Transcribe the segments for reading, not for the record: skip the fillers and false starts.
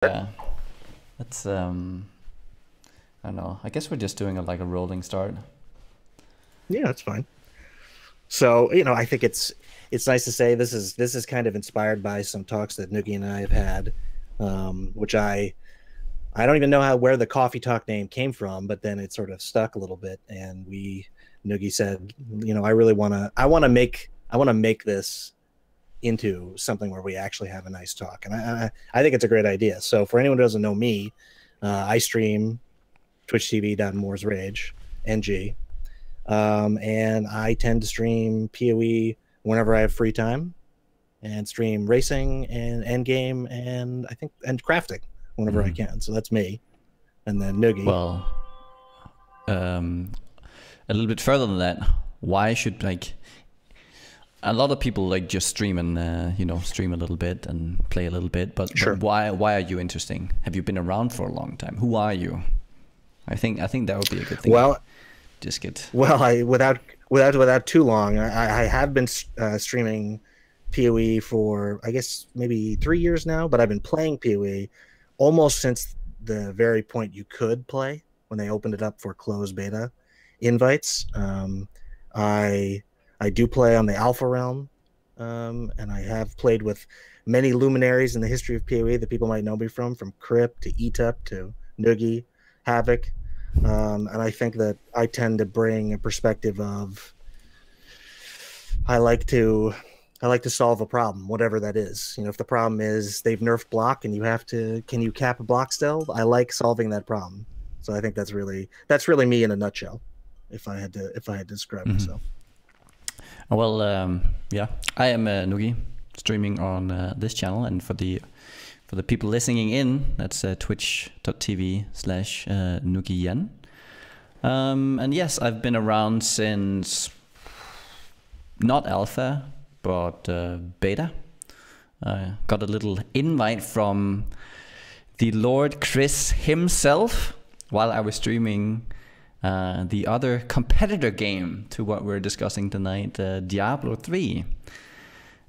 Yeah, that's I don't know. I guess we're just doing like a rolling start. Yeah, that's fine. So, I think it's nice to say this is kind of inspired by some talks that Nugi and I have had, which I don't even know where the coffee talk name came from, but then it sort of stuck a little bit, and Nugi said, I want to make this into something where we actually have a nice talk, and I think it's a great idea. So for anyone who doesn't know me, I stream Twitch TV Rage NG. And I tend to stream PoE whenever I have free time, and stream racing and endgame and crafting whenever I Mhm. can. So that's me. And then Noogie. Well, um, a little bit further than that, why should like a lot of people like just stream and stream a little bit and play a little bit, but Sure. why are you interesting? Have you been around for a long time? Who are you? I think that would be a good thing. Well, Just get. well, I without too long, I have been streaming PoE for I guess maybe 3 years now, but I've been playing PoE almost since the very point you could play when they opened it up for closed beta invites. I I do play on the Alpha realm, and I have played with many luminaries in the history of PoE that people might know me from Crypt to Etup to Noogie, Havoc. And I think that I tend to bring a perspective of I like to I like to solve a problem, whatever that is. If the problem is they've nerfed block and can you cap a block still? I like solving that problem. So I think that's really me in a nutshell, if I had to describe Mhm. myself. Well, yeah, I am Nugi, streaming on this channel, and for the people listening in, that's twitch.tv/Nugiyen. And yes, I've been around since not alpha, but beta. I got a little invite from the Lord Chris himself while I was streaming the other competitor game to what we're discussing tonight, Diablo 3.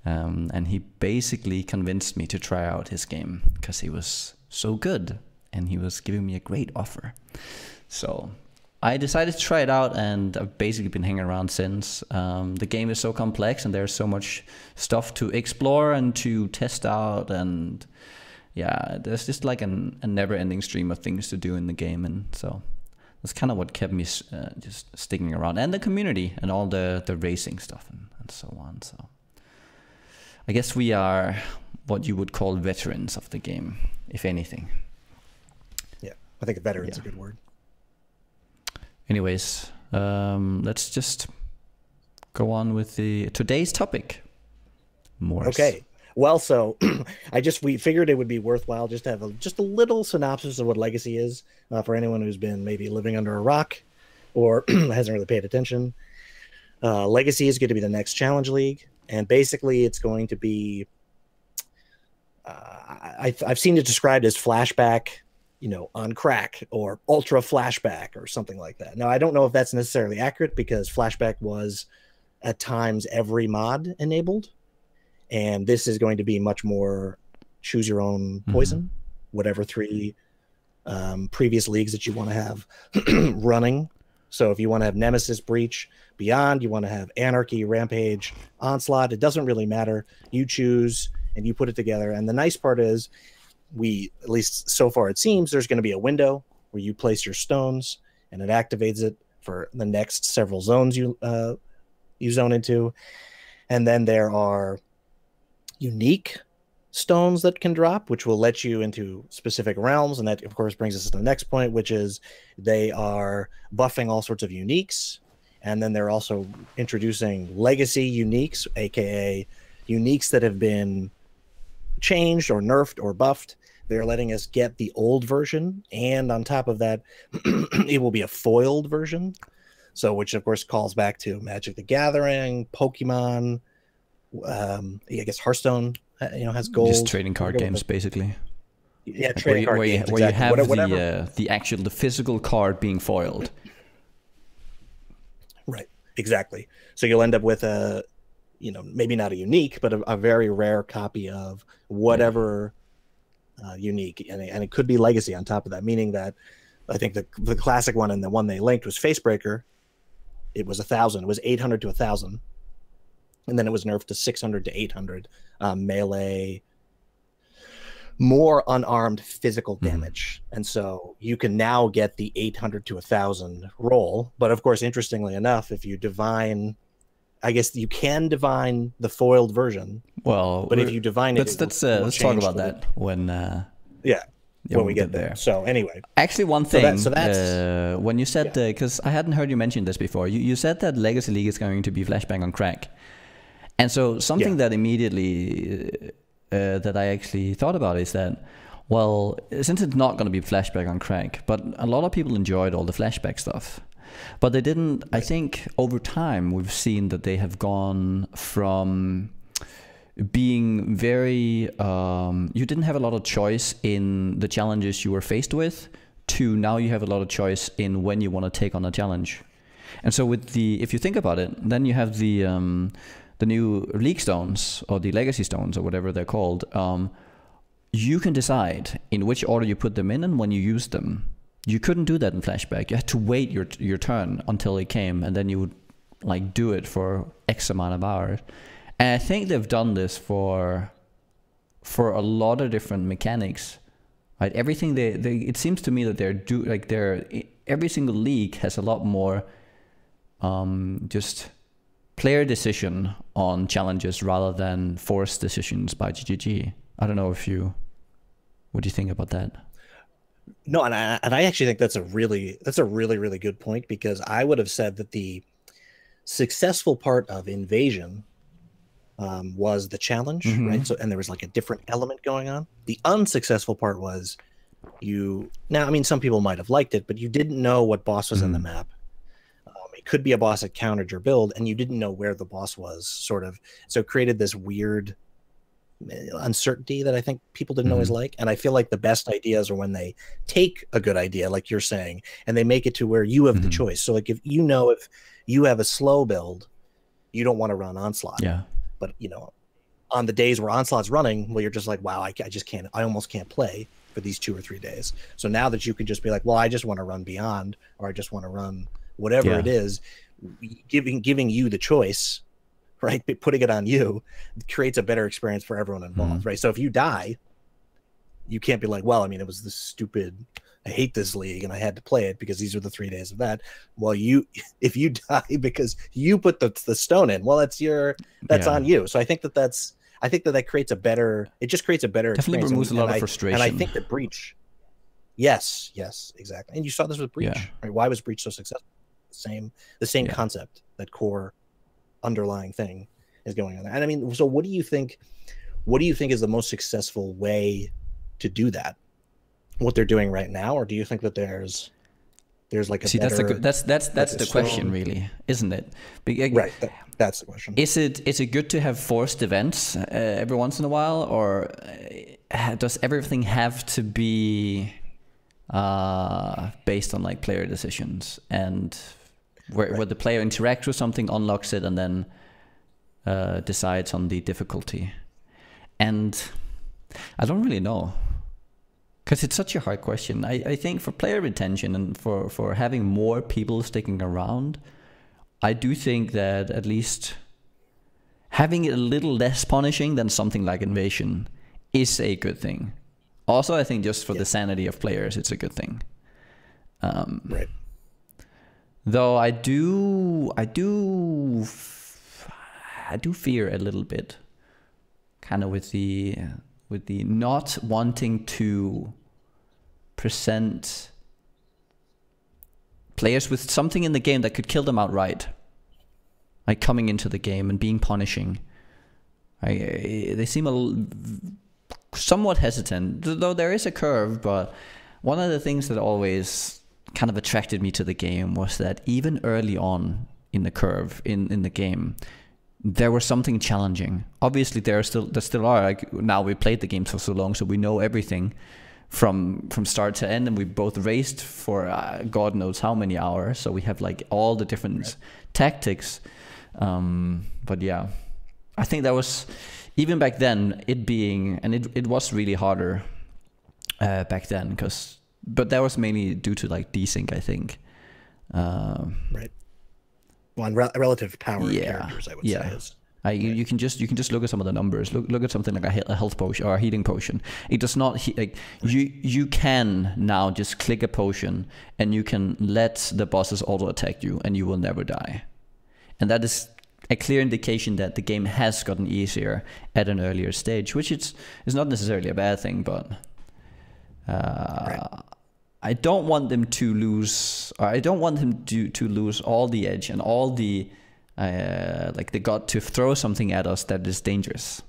And he basically convinced me to try out his game because he was so good and he was giving me a great offer. So I decided to try it out, and I've basically been hanging around since. The game is so complex and there's so much stuff to explore and to test out, and yeah, there's just like a never-ending stream of things to do in the game, and so that's kind of what kept me just sticking around, and the community and all the racing stuff and so on. So I guess we are what you would call veterans of the game, if anything. Yeah, I think a veteran's Yeah. a good word. Anyways, let's just go on with today's topic. Morse. Okay. Well, so we figured it would be worthwhile just to have just a little synopsis of what Legacy is, for anyone who's been maybe living under a rock or hasn't really paid attention. Legacy is going to be the next Challenge League, and basically it's going to be I've seen it described as flashback, on crack, or ultra flashback, or something like that. Now, I don't know if that's necessarily accurate, because flashback was at times every mod enabled, and this is going to be much more choose your own poison, whatever three previous leagues that you want to have running. So if you want to have Nemesis, Breach, Beyond, you want to have Anarchy, Rampage, Onslaught, it doesn't really matter. You choose and you put it together. And the nice part is, at least so far it seems, there's going to be a window where you place your stones, and it activates it for the next several zones you zone into. And then there are unique stones that can drop, which will let you into specific realms. And that, of course, brings us to the next point, which is they are buffing all sorts of uniques. And then they're also introducing legacy uniques, aka uniques that have been changed or nerfed or buffed. They're letting us get the old version, and on top of that, it will be a foiled version. So, which of course calls back to Magic the Gathering, Pokemon. I guess Hearthstone, has Just gold. trading I card forget what games, basically. yeah, Like where trading you, card where you, games, where you exactly. have Whatever. the physical card being foiled. Right, exactly. So you'll end up with maybe not a unique, but a very rare copy of Yeah. whatever unique, and it could be legacy on top of that, meaning that I think the classic one and the one they linked was Facebreaker. It was 1,000. It was 800 to 1,000, and then it was nerfed to 600 to 800 melee, more unarmed physical damage. And so you can now get the 800 to 1,000 roll. But of course, interestingly enough, if you divine, I guess you can divine the foiled version. Well, but if you divine it, let's talk about that when when we get there. So anyway, actually, one thing. So that's when you said, because I hadn't heard you mention this before, you said that Legacy League is going to be flashbang on crack, and so something that immediately that I actually thought about is that, well, since it's not going to be flashback on crack, but a lot of people enjoyed all the flashback stuff, but they didn't. I think over time we've seen that they have gone from being very you didn't have a lot of choice in the challenges you were faced with, to now you have a lot of choice in when you want to take on a challenge. And so with the, if you think about it, then you have the new League Stones, or the Legacy Stones, or whatever they're called. You can decide in which order you put them in and when you use them. You couldn't do that in flashback. You had to wait your turn until it came, and then you would like do it for X amount of hours. And I think they've done this for a lot of different mechanics, right? Everything it seems to me that every single league has a lot more just player decision on challenges rather than forced decisions by GGG. I don't know what do you think about that? No, and I actually think that's a really good point, because I would have said that the successful part of Invasion was the challenge, right? So, and there was like a different element going on. The unsuccessful part was now, I mean, some people might have liked it, but you didn't know what boss was in the map. It could be a boss that countered your build, and you didn't know where the boss was, sort of. So it created this weird uncertainty that I think people didn't always like. And I feel like the best ideas are when they take a good idea, like you're saying, and they make it to where you have the choice. So like if you have a slow build, you don't want to run Onslaught. Yeah. But, you know, on the days where Onslaught's running, well, you're just like, wow, I just can't, I almost can't play for these 2 or 3 days. So now that you can just be like, well, I just want to run Beyond, or I just want to run whatever it is, giving you the choice, right? Putting it on you creates a better experience for everyone involved, right? So if you die, you can't be like, well, I mean, it was this stupid, I hate this league and I had to play it because these are the 3 days of that. Well, if you die because you put the stone in, well, that's on you. So I think that creates a better, it just creates a better definitely experience. Removes a lot of frustration. And I think that Breach, yes, exactly. And you saw this with Breach, right? Why was Breach so successful? The same concept, that core underlying thing is going on there. And I mean, so what do you think is the most successful way to do that? What they're doing right now, or do you think that there's like a better, that's the question, really, isn't it? Right, that's the question. Is it good to have forced events every once in a while, or does everything have to be based on like player decisions, and where the player interacts with something, unlocks it, and then decides on the difficulty? And I don't really know, because it's such a hard question. I think for player retention and for having more people sticking around, I do think that at least having it a little less punishing than something like Invasion is a good thing. Also, I think just for the sanity of players, it's a good thing. Right. Though I do fear a little bit, kind of with the not wanting to present players with something in the game that could kill them outright, like coming into the game and being punishing. They seem somewhat hesitant, though there is a curve. But one of the things that always kind of attracted me to the game was that even early on in the curve in the game, there was something challenging. Obviously, there still are. Like, now we played the game for so long, so we know everything from start to end, and we both raced for God knows how many hours. So we have like all the different tactics. But yeah, I think that was, even back then, it was really harder back then, but that was mainly due to like desync, I think. Right. Well, and relative power of characters, I would say. Is, you can just look at some of the numbers. Look at something like a health potion or a healing potion. It does not like you can now just click a potion and you can let the bosses auto attack you and you will never die. And that is a clear indication that the game has gotten easier at an earlier stage, which is not necessarily a bad thing, but I don't want them to lose, or I don't want them to lose all the edge and all the like they got to throw something at us that is dangerous.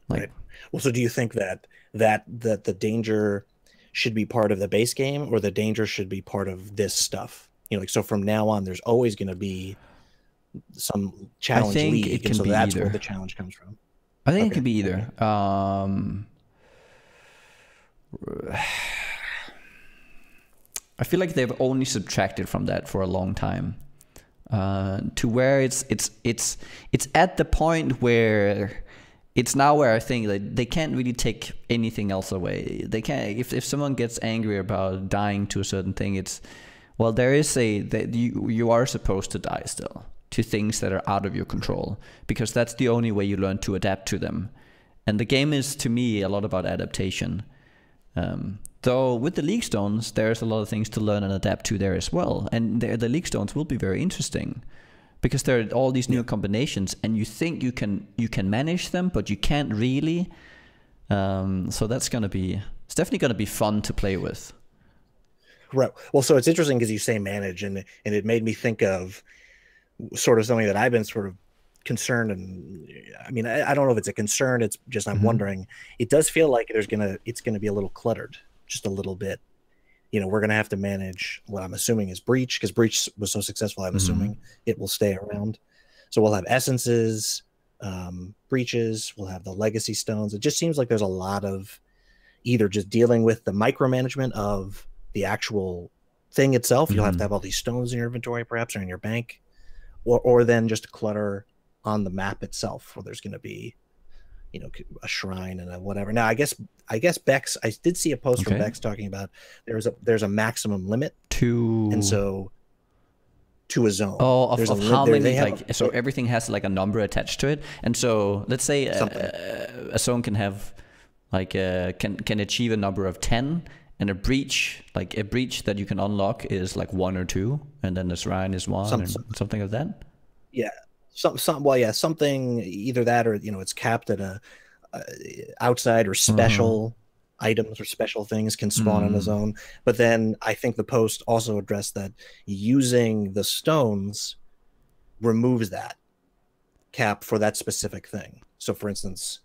Like, right. Well, so do you think that the danger should be part of the base game, or the danger should be part of this stuff? You know, like, so from now on, there's always going to be some challenge league, and so that's where the challenge comes from. I think it can be either. I feel like they've only subtracted from that for a long time, to where it's at the point where it's now where I think that they can't really take anything else away. They can't, if someone gets angry about dying to a certain thing, it's, well, there is that you are supposed to die still to things that are out of your control, because that's the only way you learn to adapt to them. And the game is, to me, a lot about adaptation. Though with the League Stones, there's a lot of things to learn and adapt to there as well. And the League Stones will be very interesting, because there are all these new combinations, and you think you can manage them, but you can't really. So it's definitely gonna be fun to play with. Right. Well, so it's interesting because you say manage, and it made me think of sort of something that I've been sort of concerned, and I mean, I don't know if it's a concern, it's just I'm wondering. It does feel like it's gonna be a little cluttered, just a little bit. You know, we're gonna have to manage what I'm assuming is Breach, because Breach was so successful. I'm assuming it will stay around. So we'll have essences, breaches, we'll have the legacy stones. It just seems like there's a lot of either just dealing with the micromanagement of the actual thing itself. You'll have to have all these stones in your inventory, perhaps, or in your bank, or then just clutter on the map itself, where there's going to be, you know, a shrine and a whatever. Now, I guess Bex, I did see a post from Bex talking about there's a maximum limit to a zone. Oh, of how many, like, so everything has like a number attached to it. And so let's say a zone can have like can achieve a number of 10, and a breach that you can unlock is like 1 or 2, and then the shrine is 1, something like that. Yeah. Something either that, or, you know, it's capped at a outside or special items or special things can spawn in a zone. But then I think the post also addressed that using the stones removes that cap for that specific thing. So for instance,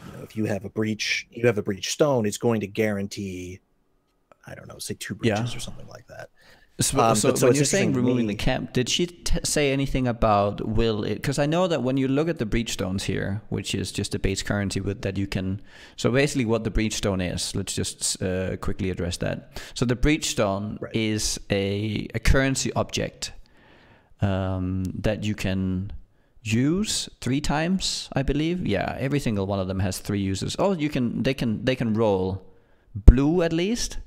you know, if you have a breach stone, it's going to guarantee, I don't know, say 2 breaches or something like that. So when you're saying removing the cap, did she say anything about will it? Because I know that when you look at the breach stones here, which is just a base currency that you can. So basically, what the breach stone is, let's just quickly address that. So the breach stone is a currency object that you can use 3 times, I believe. Yeah, every single one of them has 3 uses. Oh, they can roll blue at least.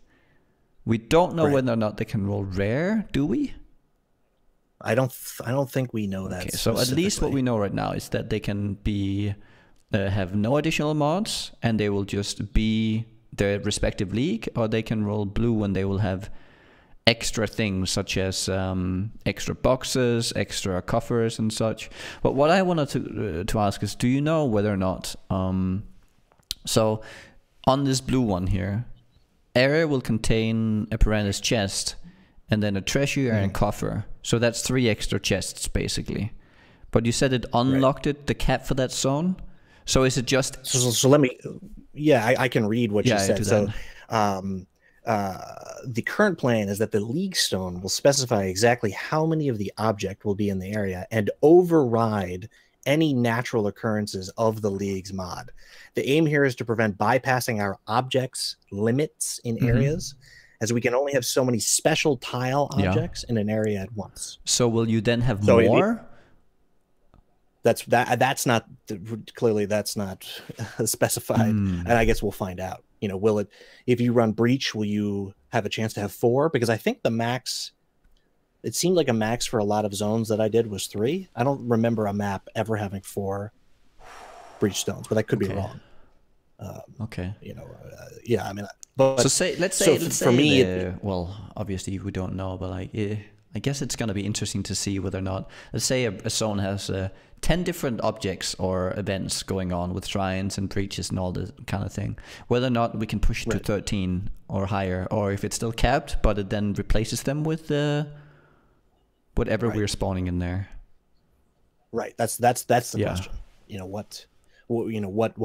We don't know whether or not they can roll rare, do we? I don't think we know that. Okay, so at least what we know right now is that they can be have no additional mods, and they will just be their respective league, or they can roll blue and they will have extra things such as extra boxes, extra coffers and such. But what I wanted to ask is, do you know whether or not so on this blue one here, area will contain a Piranha's chest, and then a treasure and a coffer. So that's 3 extra chests, basically. But you said it unlocked the cap for that zone? So is it just... So let me... Yeah, I can read what you said. So the current plan is that the League Stone will specify exactly how many of the object will be in the area and override any natural occurrences of the League's mod. The aim here is to prevent bypassing our objects limits in areas, as we can only have so many special tile objects in an area at once. So will you then have more? That's not clearly, that's not specified, and I guess we'll find out. You know, will it, if you run breach, will you have a chance to have 4? Because I think the max, it seemed like a max for a lot of zones that I did was 3. I don't remember a map ever having 4 breach stones, but I could be wrong. Okay. You know, yeah, I mean, but so let's say for me, well, obviously we don't know, but like, I guess it's going to be interesting to see whether or not, let's say a zone has 10 different objects or events going on with shrines and breaches and all this kind of thing, whether or not we can push it to 13 or higher, or if it's still capped, but it then replaces them with whatever we're spawning in there. Right. That's the question. You know,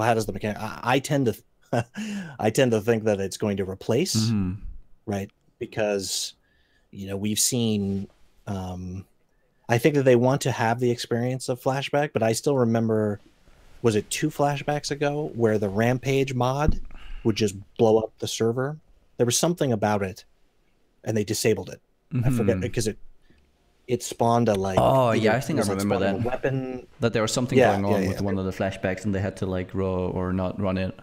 how does the mechanic, I tend to think that it's going to replace, right? Because, you know, we've seen, I think that they want to have the experience of flashback, but I still remember, was it 2 flashbacks ago where the rampage mod would just blow up the server? There was something about it and they disabled it. I forget, because it spawned a like, oh yeah, I think I remember that weapon, that there was something going on with one of the flashbacks and they had to like row or not run it.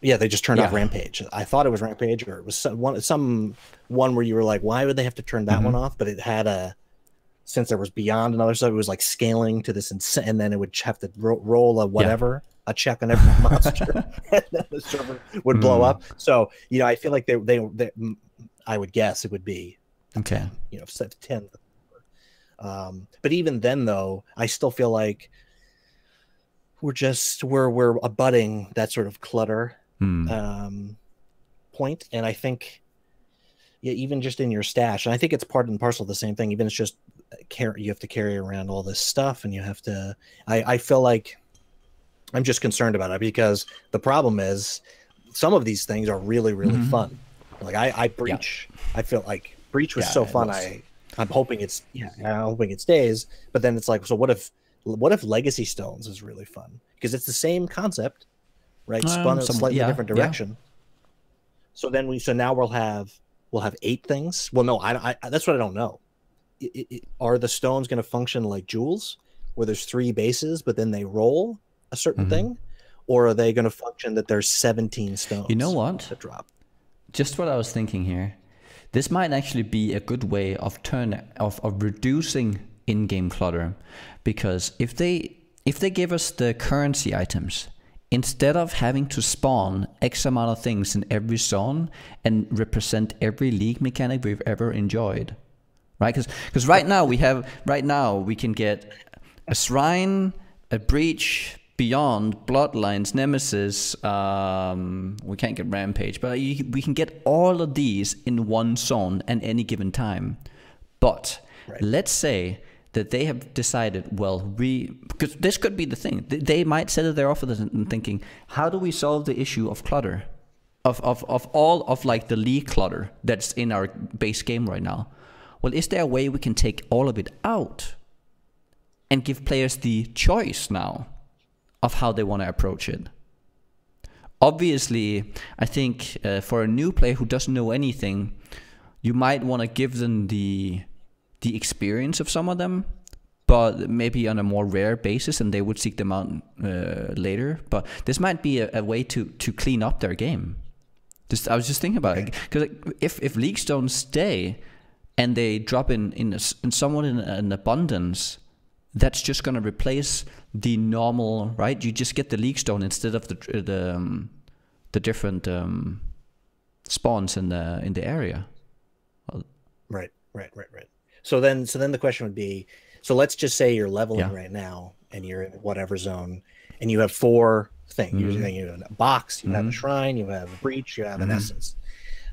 Yeah, they just turned off Rampage. I thought it was Rampage, or it was some one where you were like, why would they have to turn that one off? But it had since there was Beyond and other stuff, it was like scaling to this and then it would have to roll a whatever, a check on every monster, and then the server would blow up. So, you know, I feel like they I would guess it would be 10, you know, 10. But even then, though, I still feel like we're abutting that sort of clutter point, and I think even just in your stash, and I think it's part and parcel of the same thing. Even it's just you have to carry around all this stuff, and you have to. I feel like I'm just concerned about it because the problem is some of these things are really fun. Like I breach. I feel like breach was so fun. I'm hoping I'm hoping it stays. But then it's like, so what if Legacy Stones is really fun? Because it's the same concept, right? Spun in a slightly different direction. So then so now we'll have 8 things. Well, no, I that's what I don't know. Are the stones going to function like jewels, where there's 3 bases, but then they roll a certain thing, or are they going to function that there's 17 stones? You know what? To drop. Just what I was thinking here. This might actually be a good way of reducing in-game clutter, because if they give us the currency items, instead of having to spawn X amount of things in every zone and represent every league mechanic we've ever enjoyed, right? Because right now we can get a shrine, a breach, Beyond, Bloodlines, Nemesis. We can't get Rampage, but we can get all of these in one zone at any given time. But let's say that they have decided, well, because this could be the thing. They might set their offers and thinking, how do we solve the issue of clutter? Of all of like the league clutter that's in our base game right now. Well, is there a way we can take all of it out and give players the choice now of how they want to approach it? Obviously, I think for a new player who doesn't know anything, you might want to give them the experience of some of them, but maybe on a more rare basis, and they would seek them out later. But this might be a way to clean up their game. I was just thinking about it, because if League Stones stay and they drop in somewhat in an abundance, that's just going to replace the normal, right? You just get the League Stone instead of the different spawns in the area. Right. So then the question would be, so let's just say you're leveling right now and you're in whatever zone and you have 4 things. You have a box, you have a shrine, you have a breach, you have an essence.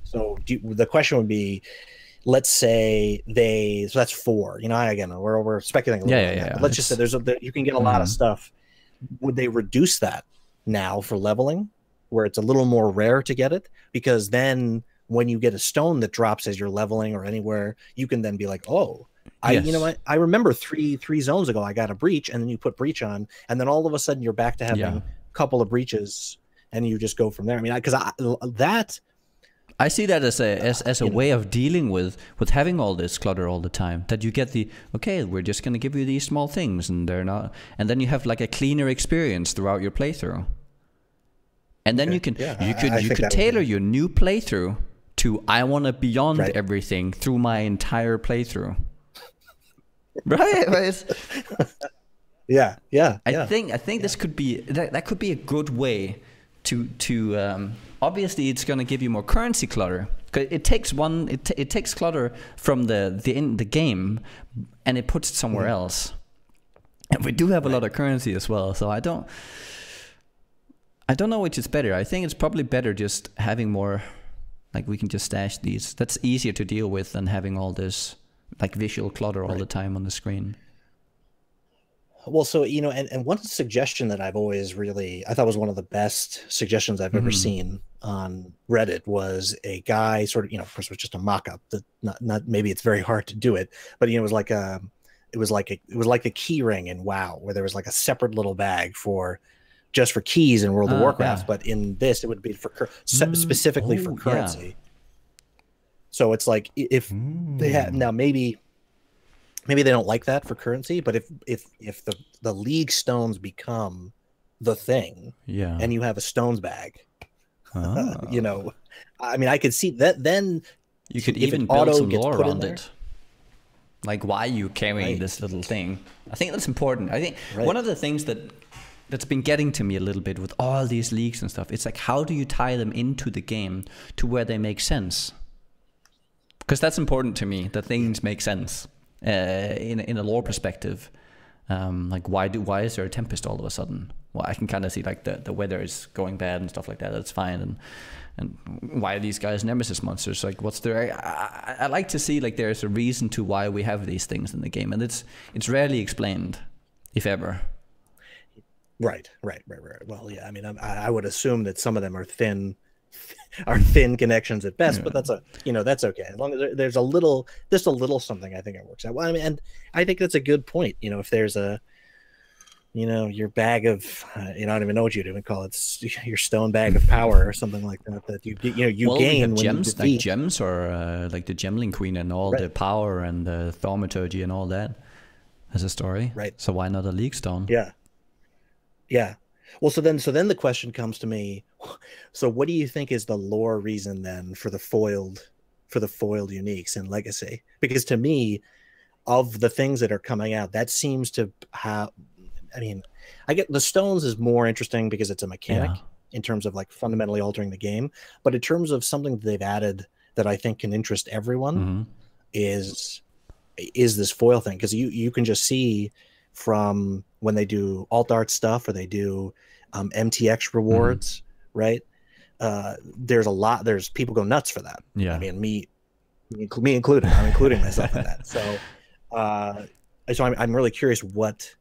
So the question would be, let's say so that's 4. You know, again, we're speculating a little bit. But let's just say you can get a lot of stuff. Would they reduce that now for leveling, where it's a little more rare to get it? Because then when you get a stone that drops as you're leveling or anywhere, you can then be like, oh, you know what? I remember three zones ago I got a breach, and then you put breach on, and then all of a sudden you're back to having a couple of breaches, and you just go from there. I mean, because I see that as a way of dealing with having all this clutter all the time. That you get we're just going to give you these small things, and they're not, and then you have like a cleaner experience throughout your playthrough. And then Okay. you can Yeah, you think could that would tailor be- your new playthrough to I want to beyond Right. everything through my entire playthrough. Right? Yeah, yeah, I yeah. think this could be that could be a good way to obviously it's going to give you more currency clutter. 'Cause it takes it takes clutter from the game and it puts it somewhere else. And we do have a lot of currency as well, so I don't know which is better. I think it's probably better just having more, like we can just stash these. That's easier to deal with than having all this like visual clutter all the time on the screen. Well, so, you know, and one suggestion that I've always really, I thought was one of the best suggestions I've ever seen on Reddit was a guy sort of, you know, of course it was just a mock-up that not maybe it's very hard to do it, but you know, it was like the key ring in WoW, where there was like a separate little bag for just for keys in World of Warcraft, Yeah. but in this it would be for specifically for currency. Yeah. So it's like if they had now maybe they don't like that for currency, but if the league stones become the thing, Yeah. and you have a stones bag, you know, I mean, I could see that. Then You could if even an build auto some gets lore put in around there- it. Like why you carrying this little thing. I think that's important. I think one of the things that's been getting to me a little bit with all these leaks and stuff, it's like how do you tie them into the game to where they make sense? Because that's important to me, that things make sense in a lore perspective. Like why is there a tempest all of a sudden? Well, I can kind of see like the weather is going bad and stuff like that. That's fine. And why are these guys nemesis monsters? Like what's their? I like to see like there's a reason to why we have these things in the game, and it's rarely explained, if ever. Right. Well, yeah. I mean, I would assume that some of them are thin connections at best, but that's that's okay as long as there's just a little something. I think it works out. Well, I mean, and I think that's a good point. You know, if there's your bag of I don't even know what you'd even call it, your stone bag of power or something like that, that you gain when gems, you defeat. like gems, or like the Gemling Queen and all the power and the thaumaturgy and all that as a story. Right. So why not a league stone? Yeah. Well, so then the question comes to me. So what do you think is the lore reason then for the foiled uniques in Legacy? Because to me, of the things that are coming out, that seems to have. I mean, I get the stones is more interesting because it's a mechanic in terms of like fundamentally altering the game. But in terms of something that they've added that I think can interest everyone is this foil thing. Because you can just see from when they do alt art stuff or they do MTX rewards, right? There's people go nuts for that. Yeah. I mean, me included. I'm including myself in that. So, I'm really curious what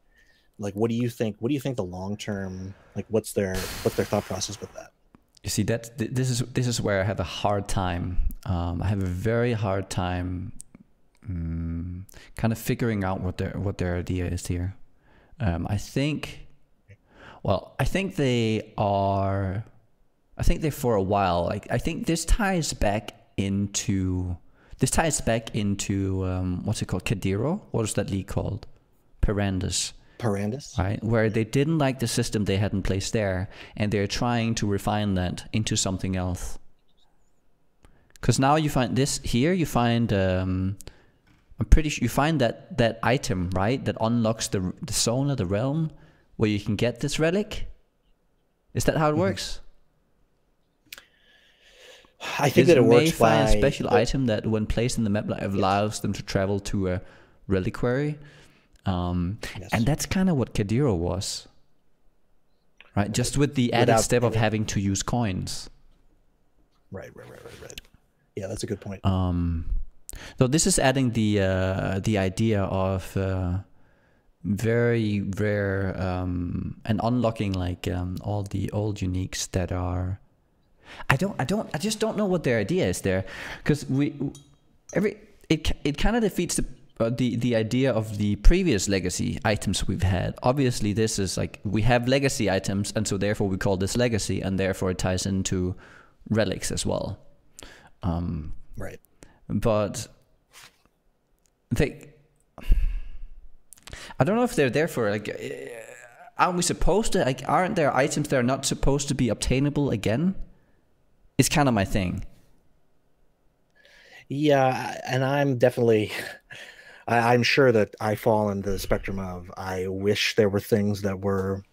do you think? What do you think the long term, like what's their thought process with that? You see, this is where I have a hard time. I have a very hard time kind of figuring out what their idea is here. I think they for a while, like I think this ties back into what's it called? Kadiro? What is that league called? Perandus. Right, where they didn't like the system they had in place there, and they're trying to refine that into something else. Because now you find this here, you find I'm pretty sure you find that item, right, that unlocks the zone of the realm where you can get this relic. Is that how it works? I think that it works find a special item that when placed in the map allows them to travel to a reliquary. And that's kind of what Kadiro was, right? Just with the added step of having to use coins. Right. Yeah, that's a good point. So this is adding the idea of very rare and unlocking like all the old uniques that are. I just don't know what their idea is there, because it kind of defeats the idea of the previous legacy items we've had. Obviously, this is like we have legacy items, and so therefore we call this legacy, and therefore it ties into relics as well. Right. But I don't know if they're there for like. aren't we supposed to, like, aren't there items that are not supposed to be obtainable again? It's kind of my thing. Yeah, and I'm definitely, I'm sure that I fall into the spectrum of I wish there were things that were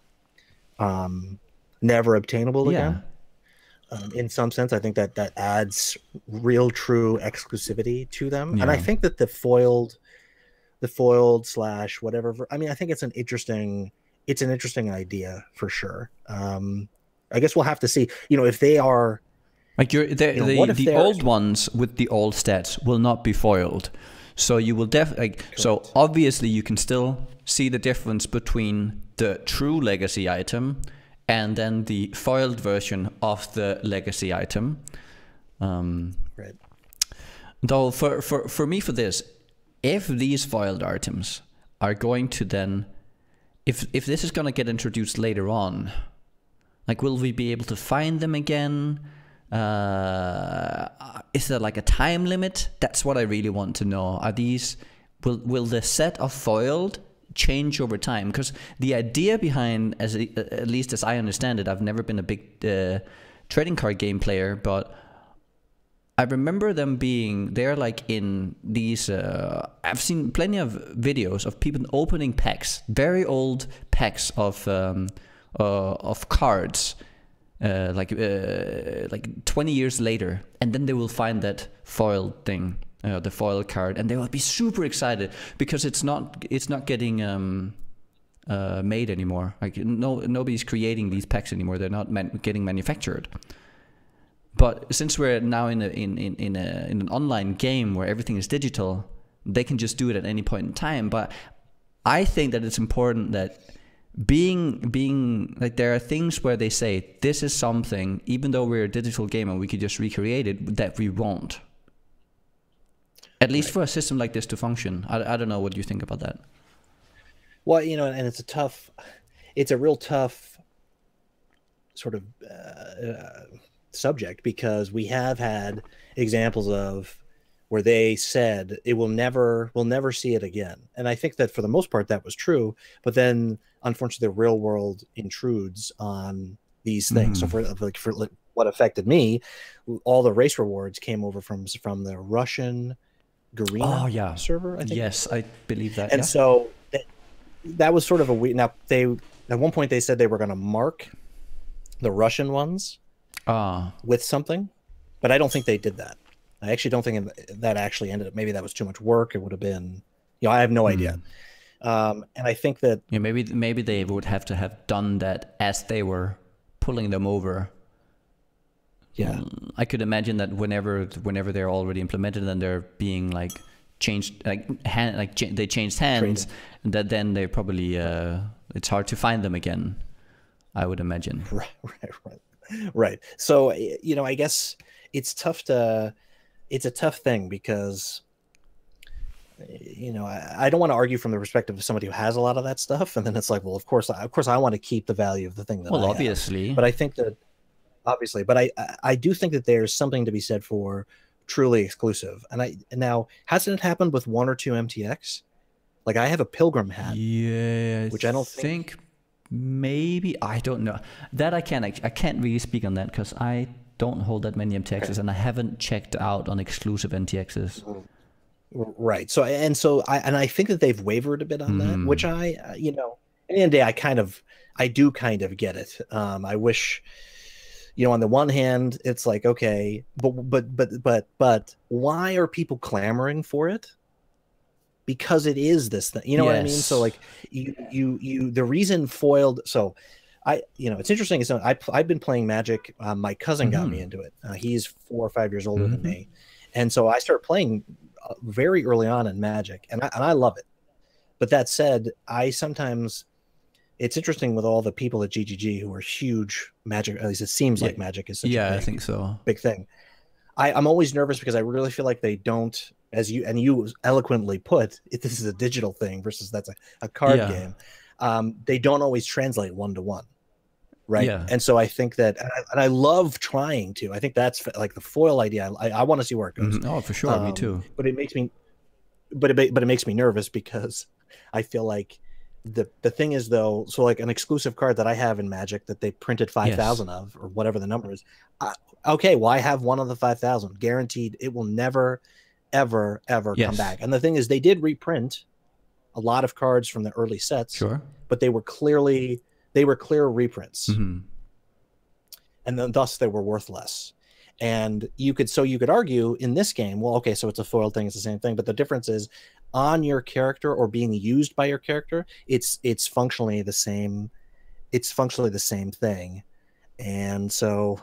never obtainable Yeah. again. In some sense, I think that that adds real, true exclusivity to them, and I Yeah. think that the foiled slash whatever. I mean, I think it's an interesting idea for sure. I guess we'll have to see. You know, if they are, Like you know, what if the they're old ones with the old stats will not be foiled. So you will like, so correct. obviously you can still see the difference between the true legacy item and then the foiled version of the legacy item. Right. Though for me, for this, if these foiled items are going to then, if this is going to get introduced later on, like, will we be able to find them again? Is there like a time limit? That's what I really want to know. Are these, will the set of foiled change over time? Because the idea behind, at least as I understand it, I've never been a big trading card game player, but I remember them being, they're like in these, I've seen plenty of videos of people opening packs, very old packs of cards, like 20 years later, and then they will find that foiled thing, the foil card, and they will be super excited because it's not getting made anymore. Like, nobody's creating these packs anymore. They're not getting manufactured. But since we're now in an online game where everything is digital, they can just do it at any point in time. But I think that it's important that being like, there are things where they say this is something, even though we're a digital game and we could just recreate it, that we won't. At least for a system like this to function. I don't know what you think about that. Well, you know, and it's a real tough sort of subject, because we have had examples of where they said we'll never see it again, and I think that for the most part that was true. But then, unfortunately, the real world intrudes on these things. So for what affected me, all the race rewards came over from the Russian Garena server, I think. Yes, I believe that. And so that was sort of a weird. Now, they at one point they said they were going to mark the Russian ones with something, but I don't think they did that. I actually don't think that actually ended up. Maybe that was too much work. It would have been, you know, I have no idea. And I think that, yeah, maybe they would have to have done that as they were pulling them over. Yeah, I could imagine that whenever they're already implemented and they're being like changed, like they changed hands, and that then they probably it's hard to find them again, I would imagine. Right. So, you know, I guess it's a tough thing, because, you know, I don't want to argue from the perspective of somebody who has a lot of that stuff, and then it's like, well, of course I want to keep the value of the thing that I have. Obviously. But I think that I do think that there's something to be said for truly exclusive. And now, hasn't it happened with one or two MTX? Like, I have a Pilgrim hat, which I don't think maybe, I don't know that. I can't really speak on that because I don't hold that many MTXs, and I haven't checked out on exclusive NTXs. Right. So I think that they've wavered a bit on that, which you know, at the end of the day, I do kind of get it. I wish, you know, on the one hand, it's like, okay, but why are people clamoring for it? Because it is this thing, you know what I mean? So like, you the reason foiled. So you know, it's interesting. So I've been playing Magic. My cousin got me into it. He's 4 or 5 years older than me, and so I started playing very early on in Magic, and I love it. But that said, it's interesting with all the people at GGG who are huge Magic. At least it seems like Magic is such a I think so, big thing. I'm always nervous because I really feel like they don't, as you eloquently put, if this is a digital thing versus that's a card game. They don't always translate one-to-one, right? Yeah. And so I think that, and I love trying to. I think that's like the foil idea. I want to see where it goes. Oh, for sure, me too. But it makes me, but it makes me nervous because I feel like the thing is though, so like an exclusive card that I have in Magic that they printed 5,000 Yes. of, or whatever the number is. Okay, well, I have one of the 5,000 guaranteed. It will never, ever, ever come Yes. back. And the thing is, they did reprint a lot of cards from the early sets, Sure. but they were clear reprints, and then thus they were worth less. And you could argue in this game, well, okay, so it's a foil thing, it's the same thing, but the difference is on your character or being used by your character, it's functionally the same. It's functionally the same thing, and so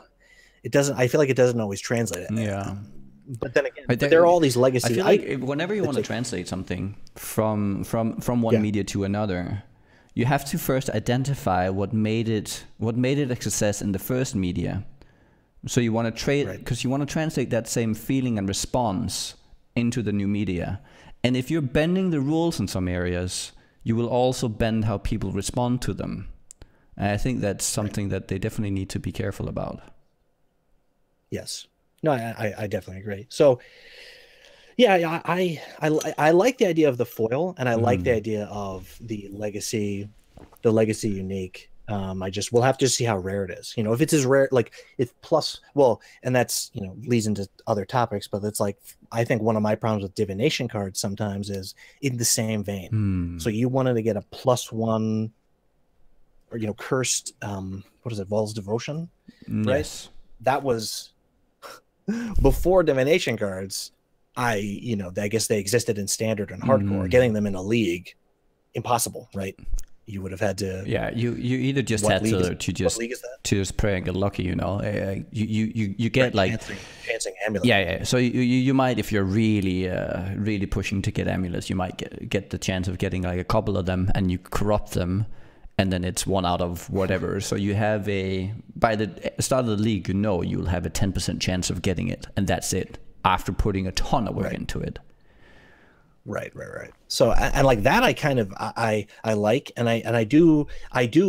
it doesn't. I feel like it doesn't always translate it. Yeah. But then again, there are all these legacy. I feel like whenever you want to translate something from one media to another, you have to first identify what made it a success in the first media. So you want to trade, because you want to translate that same feeling and response into the new media. And if you're bending the rules in some areas, you will also bend how people respond to them. And I think that's something that they definitely need to be careful about. Yes. No, I definitely agree. So yeah, I like the idea of the foil, and I like the idea of the legacy unique. We'll have to see how rare it is. You know, if it's as rare, like if plus, well, and that's, you know, leads into other topics, but it's like, I think one of my problems with divination cards sometimes is in the same vein. So you wanted to get a +1 or, you know, cursed, what is it? Vol's Devotion, right? Yes. That was before divination cards. I guess they existed in standard and hardcore. Getting them in a league, impossible, right? You would have had to. Yeah, you either just had to just pray and get lucky, you know. You get like chancing amulet. Yeah. So you might, if you're really pushing to get amulets, you might get the chance of getting like a couple of them, and you corrupt them, and then it's 1 out of whatever. So you have by the start of the league, you know, you'll have a 10% chance of getting it, and that's it. After putting a ton of work into it. Right. So, and like that, I kind of, I like, and I do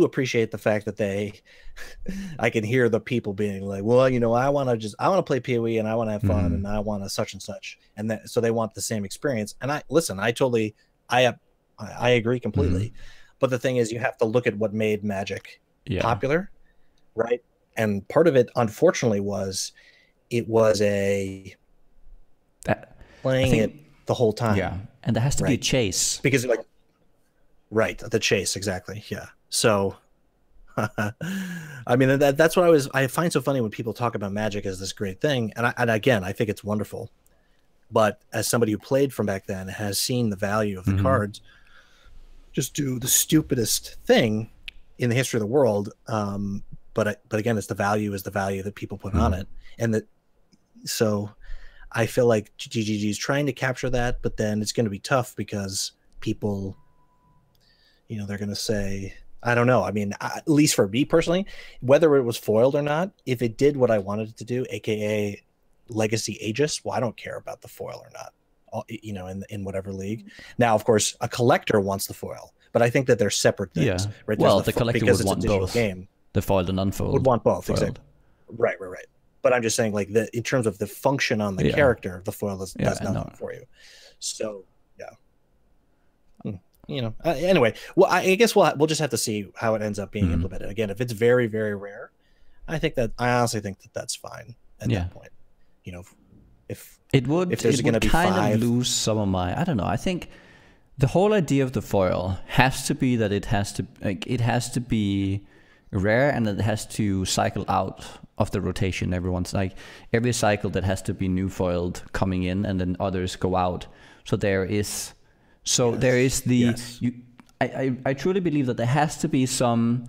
appreciate the fact that I can hear the people being like, well, you know, I want to play PoE and I want to have fun and I want to such and such. And so they want the same experience. And I agree completely. But the thing is, you have to look at what made Magic popular, right? And part of it, unfortunately, was playing it the whole time. Yeah, and there has to be a chase. Because the chase, exactly. Yeah. So, I mean, that's what I find so funny when people talk about Magic as this great thing. And again, I think it's wonderful. But as somebody who played from back then, has seen the value of the cards just do the stupidest thing in the history of the world. But again, it's the value that people put on it. And so I feel like GGG is trying to capture that, but then it's going to be tough because people, you know, they're going to say, I don't know. I mean, at least for me personally, whether it was foiled or not, if it did what I wanted it to do, aka Legacy Aegis, well, I don't care about the foil or not, you know, in whatever league. Now, of course, a collector wants the foil, but I think that they're separate things. Yeah. Right? Well, the collector would want both. Game. The foiled and unfoiled. Would want both, exactly. Right. But I'm just saying, like, in terms of the function on the character, the foil does nothing for you. So, yeah. You know. Anyway, well, I guess we'll just have to see how it ends up being implemented. Again, if it's very, very rare, I honestly think that that's fine at that point. You know, if there's going to be kind 5, of lose some of my. I don't know. I think the whole idea of the foil has to be that it has to be rare, and it has to cycle out of the rotation. Every cycle that has to be new foiled coming in, and then others go out. So there is I truly believe that there has to be some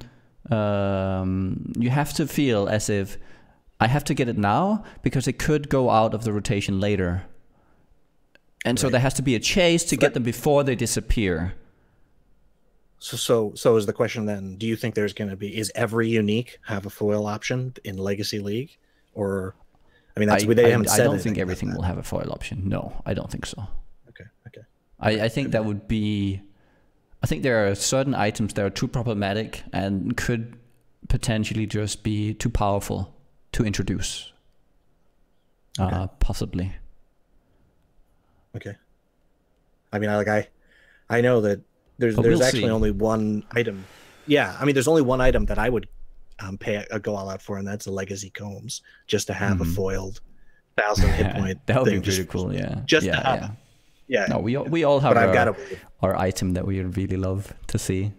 you have to feel as if I have to get it now because it could go out of the rotation later. And so there has to be a chase to get them before they disappear. So is the question then, do you think there's going to be, is every unique have a foil option in Legacy League? Or, I mean, I don't think everything will have a foil option. No, I don't think so. Okay. I think that would be, I think there are certain items that are too problematic and could potentially just be too powerful to introduce. Possibly. Okay. I mean, I know that There's actually see. only one item. Yeah, I mean, there's only one item that I would pay go all out for, and that's a legacy combs, just to have a foiled 1,000 hit point That would be thing, pretty cool. Yeah, just to yeah, have yeah. it. Yeah, No, we all have but I've got to. our item that we really love to see.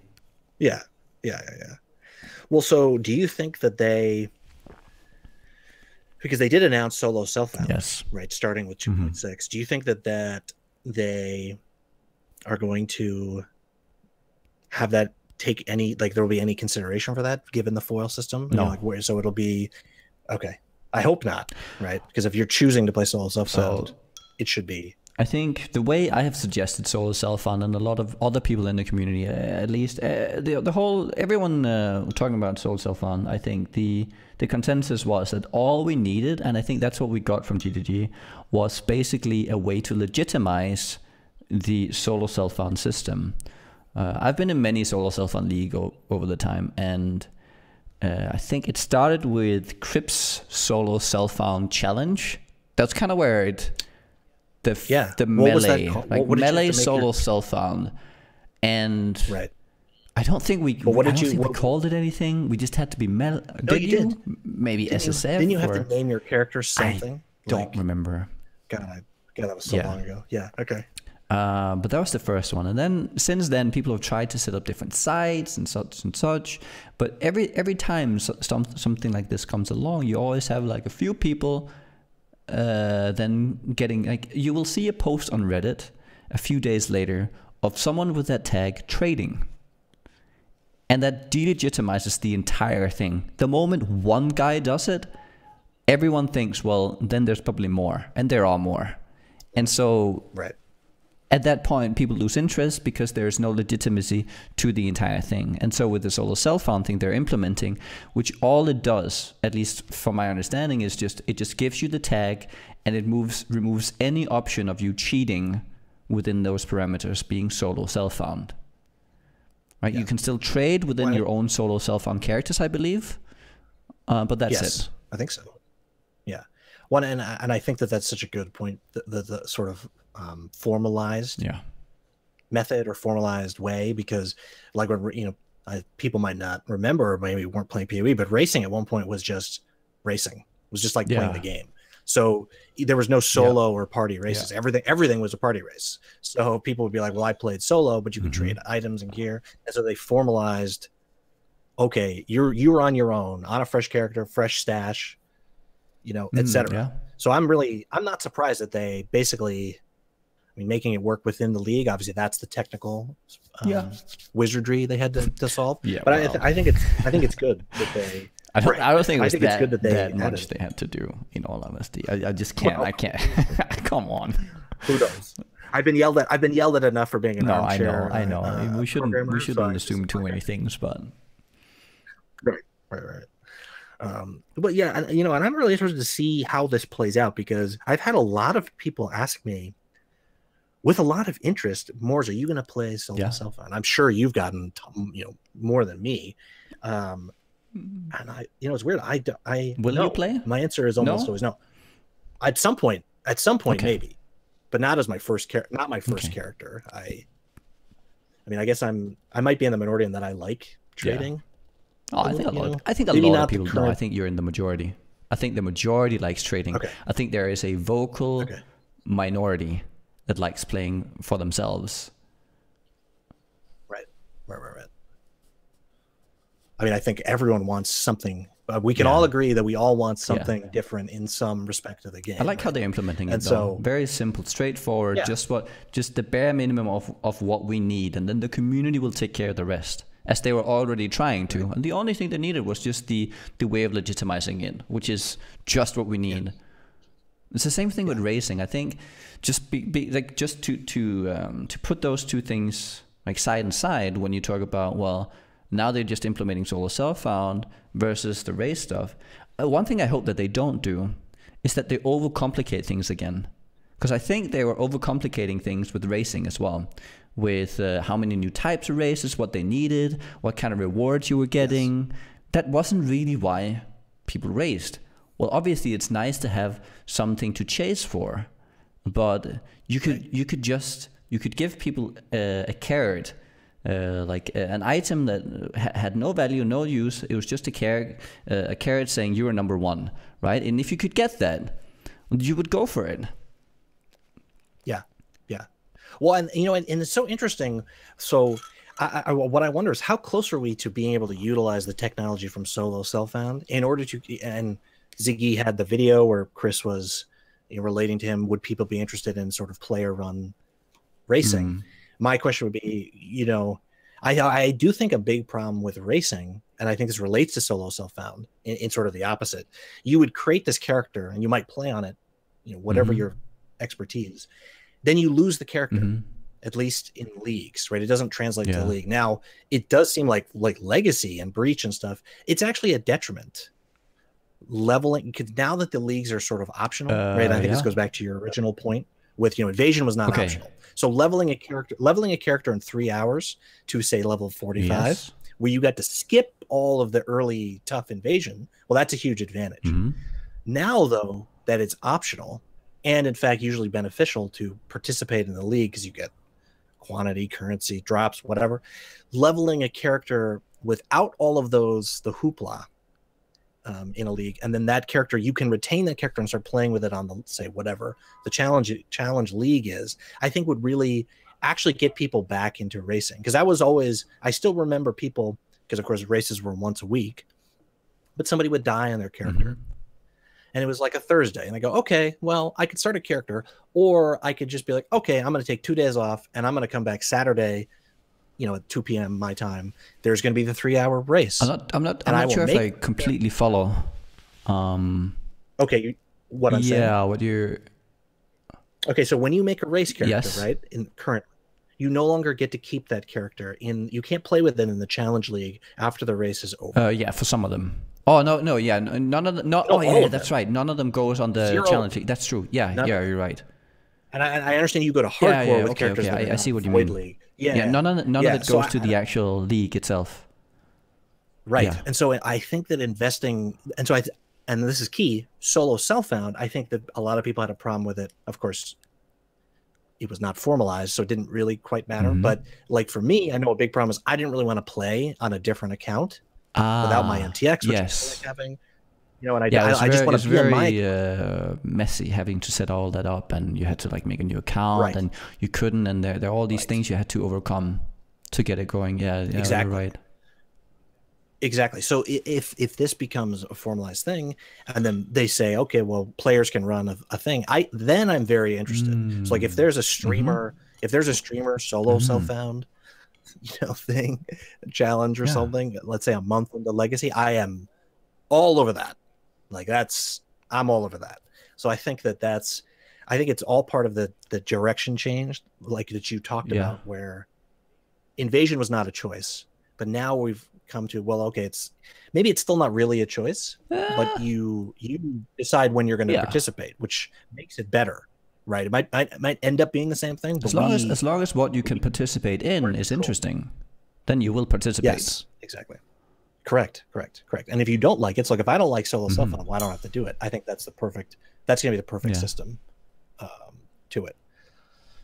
Yeah, yeah, yeah, yeah. Well, so do you think that because they did announce solo self-found, Yes, right, starting with 2.6, do you think that they are going to have that take any, like, there will be any consideration for that given the foil system? No. Like, where, so it'll be okay. I hope not, right? Because if you're choosing to play solo self-found, it should be. I think the way I have suggested solo self-found, and a lot of other people in the community, at least, the whole, everyone talking about solo self-found, I think the consensus was that all we needed, and I think that's what we got from GTG, was basically a way to legitimize the solo self-found system. I've been in many solo self-found league over the time, and I think it started with Crip's solo self-found challenge. That's kind of where the melee, like melee solo self-found, and right. I don't think we. But what did we called it anything? We just had to be melee. No, you did. Maybe didn't SSF. Didn't you have to name your character something? I don't remember. God, that was so long ago. Yeah. Okay. But that was the first one, and then since then people have tried to set up different sites and such and such. But every time something like this comes along, you always have like a few people then getting, like, you will see a post on Reddit a few days later of someone with that tag trading, and that delegitimizes the entire thing. The moment one guy does it, everyone thinks, well, then there's probably more, and there are more, and so right. At that point, people lose interest because there's no legitimacy to the entire thing. And so with the solo self-found thing they're implementing, which all it does, at least from my understanding, is it just gives you the tag, and it removes any option of you cheating within those parameters being solo self-found. Right? Yeah. You can still trade within your own solo self-found characters, I believe, but that's it. I think so. Yeah. One, and I think that's such a good point. The sort of formalized method or formalized way, because like when people might not remember, or maybe weren't playing PoE, but racing at one point was just racing. It was just like playing the game. So there was no solo or party races. Everything was a party race. So people would be like, well, I played solo, but you could trade items and gear. And so they formalized, okay, you're on your own, on a fresh character, fresh stash, etc. So I'm not surprised that they basically, making it work within the league. Obviously, that's the technical wizardry they had to solve. Yeah, but I think it's good that they. I don't think it's good that much they had to do. In all honesty, I just can't. Well, I can't. Come on. Who knows? I've been yelled at enough for being an armchair. I know. We shouldn't assume too many things, but. Right. But yeah, and I'm really interested to see how this plays out, because I've had a lot of people ask me with a lot of interest, Mors, are you going to play solo self-found? I'm sure you've gotten more than me. And it's weird. Will you play? My answer is almost always no. At some point, maybe, but not as my first character. I I guess I might be in the minority in that I like trading. Oh, I think a lot of people know. I think you're in the majority. I think the majority likes trading. Okay. I think there is a vocal minority that likes playing for themselves. Right. I think everyone wants something. We can all agree that we all want something different in some respect of the game. I like how they're implementing it. So very simple, straightforward, just the bare minimum of what we need, and then the community will take care of the rest, as they were already trying to. And the only thing they needed was just the way of legitimizing it, which is just what we need. Yeah. It's the same thing with racing. I think just to put those two things like side and side when you talk about, well, now they're just implementing solo self-found versus the race stuff. One thing I hope that they don't do is that they overcomplicate things again, because I think they were overcomplicating things with racing as well, with how many new types of races, what they needed, what kind of rewards you were getting. Yes. That wasn't really why people raced. Well, obviously it's nice to have something to chase for, but you could give people a carrot like an item that had no value, no use. It was just a carrot saying you are number one, right? And if you could get that, you would go for it. Yeah, yeah. Well, and you know, and it's so interesting. So, what I wonder is how close are we to being able to utilize the technology from Solo Self-Found in order to? And Ziggy had the video where Chris was relating to him. Would people be interested in sort of player-run racing? My question would be, you know, I do think a big problem with racing, and I think this relates to Solo Self-Found in sort of the opposite. You would create this character, and you might play on it, you know, whatever your expertise. Then you lose the character, at least in leagues, right? It doesn't translate to the league. Now, it does seem like Legacy and Breach and stuff, it's actually a detriment. Leveling, because now that the leagues are sort of optional, right? I think this goes back to your original point with, you know, Invasion was not optional. So leveling a character in 3 hours to say level 45, where you got to skip all of the early tough invasion, well, that's a huge advantage. Now, though, that it's optional, and in fact usually beneficial to participate in the league because you get quantity, currency, drops, whatever, leveling a character without all of those, the hoopla, in a league, and then that character, you can retain that character and start playing with it on the, say, whatever the challenge league is, I think would really actually get people back into racing. Because that was always, I still remember people, because of course races were once a week, but somebody would die on their character. And it was like a Thursday, and I go, okay, well, I could start a character, or I could just be like, okay, I'm going to take 2 days off, and I'm going to come back Saturday, you know, at 2 p.m. my time. There's going to be the 3-hour race. I'm not sure if I completely follow. Okay, what I'm saying. Yeah, what you. Okay, so when you make a race character, right, in current, you no longer get to keep that character in. You can't play with it in the challenge league after the race is over. Yeah, for some of them. Oh no, yeah, none of them. No, oh yeah, that's right. None of them goes on the challenge league. That's true. Yeah, you're right. And I understand you go to hardcore with characters. I see what you mean. League. None of it goes to the actual league itself. Right, and so I think that investing, and so and this is key, Solo Self-Found, I think that a lot of people had a problem with it. Of course, it was not formalized, so it didn't really quite matter. But like for me, I know a big problem is I didn't really want to play on a different account without my MTX, which I like having. You know, and I just want to be on my messy having to set all that up, and you had to like make a new account, and you couldn't, and there are all these things you had to overcome to get it going. Yeah, exactly. You're right. Exactly. So if this becomes a formalized thing, and then they say, okay, well, players can run a thing, then I'm very interested. So like if there's a streamer, Solo Self-Found, you know, thing, challenge or something, let's say a month into Legacy, I am all over that. Like I'm all over that. So I think I think it's all part of the direction change, like that you talked about, where Invasion was not a choice, but now we've come to, well, okay, maybe it's still not really a choice, but you decide when you're going to participate, which makes it better, right? It might end up being the same thing, but as long as what you can participate in is interesting, then you will participate. Yes, exactly. Correct. And if you don't like it, it's like if I don't like Solo Self-Found, well, I don't have to do it. I think that's going to be the perfect system to it.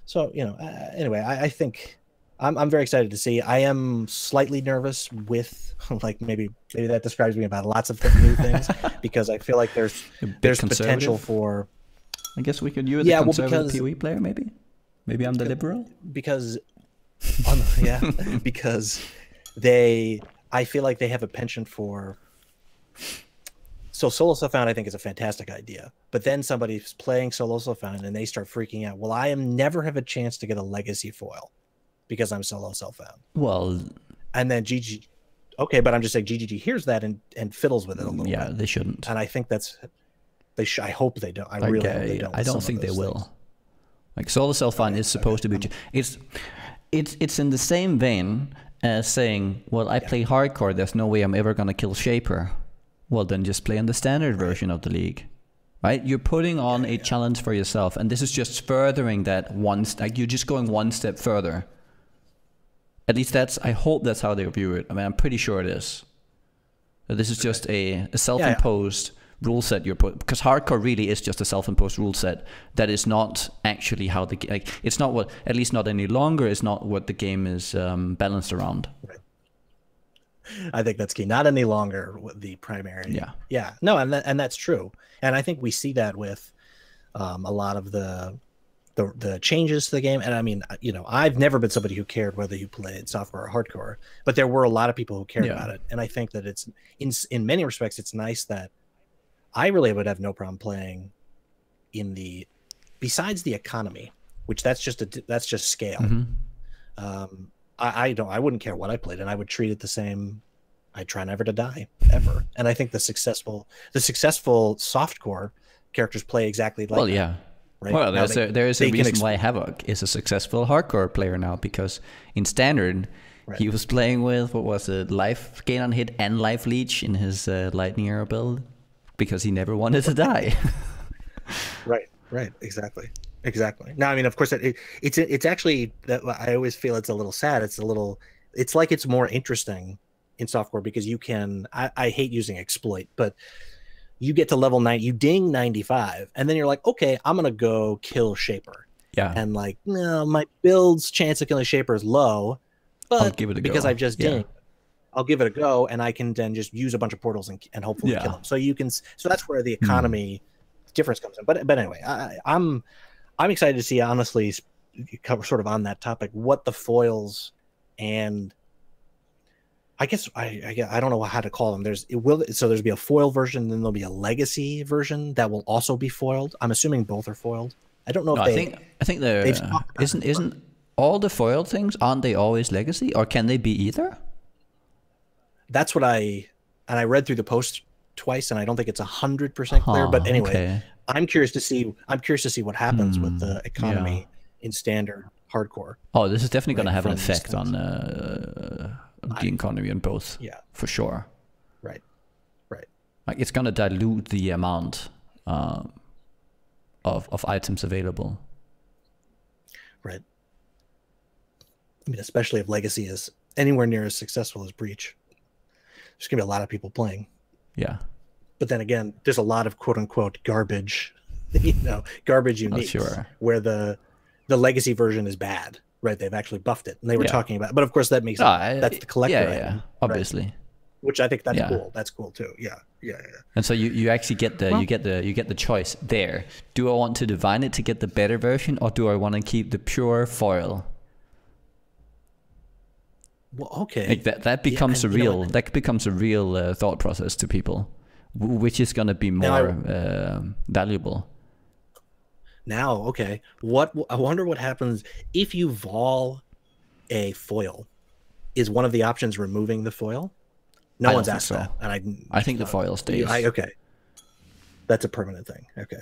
So, you know, anyway, I think I'm very excited to see. I am slightly nervous with, like, maybe that describes me about lots of new things, because I feel like there's potential for. I guess we could use a conservative PoE player, maybe. Maybe I'm the liberal. Because, because I feel like they have a penchant for. So Solo Self-Found, I think, is a fantastic idea. But then somebody's playing Solo Self-Found and they start freaking out. Well, I never have a chance to get a legacy foil because I'm Solo Self-Found. Well, and then GG. Okay, but I'm just saying GGG hears that and fiddles with it a little bit. Yeah, they shouldn't. And I think I hope they don't. I really hope they don't. I don't think they will. Like Solo Self-Found is supposed to be. It's in the same vein as saying, well, I play hardcore. There's no way I'm ever gonna kill Shaper. Well, then just play on the standard version of the league, right? You're putting on a challenge for yourself, and this is just furthering that like you're just going one step further. At least I hope that's how they view it. I mean, I'm pretty sure it is. This is just a self-imposed rule set you're put, because hardcore really is just a self-imposed rule set that is not actually how the like, it's not what, at least not any longer, is not what the game is balanced around. Right. I think that's key. Not any longer the primary. Yeah. Yeah. No, and that's true. And I think we see that with a lot of the changes to the game. And I mean, you know, I've never been somebody who cared whether you played softcore or hardcore, but there were a lot of people who cared about it. And I think that it's in many respects, it's nice that I really would have no problem playing in the, besides the economy, which that's just scale. I wouldn't care what I played, and I would treat it the same. I try never to die ever. And I think the successful softcore characters play exactly like that. Yeah. Right? Well, there is a reason why Havoc is a successful hardcore player now, because in standard, he was playing with, what was it, life gain on hit and life leech in his lightning arrow build, because he never wanted to die. Right, exactly. Now, I mean, of course, it's actually, that I always feel it's a little sad. It's like it's more interesting in softcore because you can, I hate using exploit, but you get to level 9, you ding 95, and then you're like, okay, I'm gonna go kill Shaper. Yeah. And like, no, my build's chance of killing Shaper is low, but I'll give it a because go. I've just dinged, I'll give it a go, and I can then just use a bunch of portals and hopefully kill him. So you can, so that's where the economy difference comes in. But anyway, I'm excited to see, honestly, sort of on that topic, what the foils and I guess I don't know how to call them. There's be a foil version, then there'll be a legacy version that will also be foiled. I'm assuming both are foiled. I don't know if I think there isn't all the foiled things, aren't they always legacy, or can they be either? That's what I read through the post twice, and I don't think it's 100% clear. But anyway, I'm curious to see what happens with the economy in standard hardcore. Oh, this is definitely going to have an effect on the economy in both. Yeah, for sure. Right. Like it's going to dilute the amount of items available. Right. I mean, especially if Legacy is anywhere near as successful as Breach, there's going to be a lot of people playing. Yeah. But then again, there's a lot of quote unquote garbage, garbage uniques where the legacy version is bad, right? They've actually buffed it, and they were talking about. But of course, that makes that's the collector item, obviously. Right? Which I think that's cool. That's cool too. Yeah. And so you actually get the you get the choice there. Do I want to divine it to get the better version, or do I want to keep the pure foil? Well, okay. Like that becomes a real thought process to people. Which is going to be more valuable? Now, okay. I wonder what happens if you vol a foil. Is one of the options removing the foil? No one's asked that, and I think the foil stays. Okay, that's a permanent thing. Okay.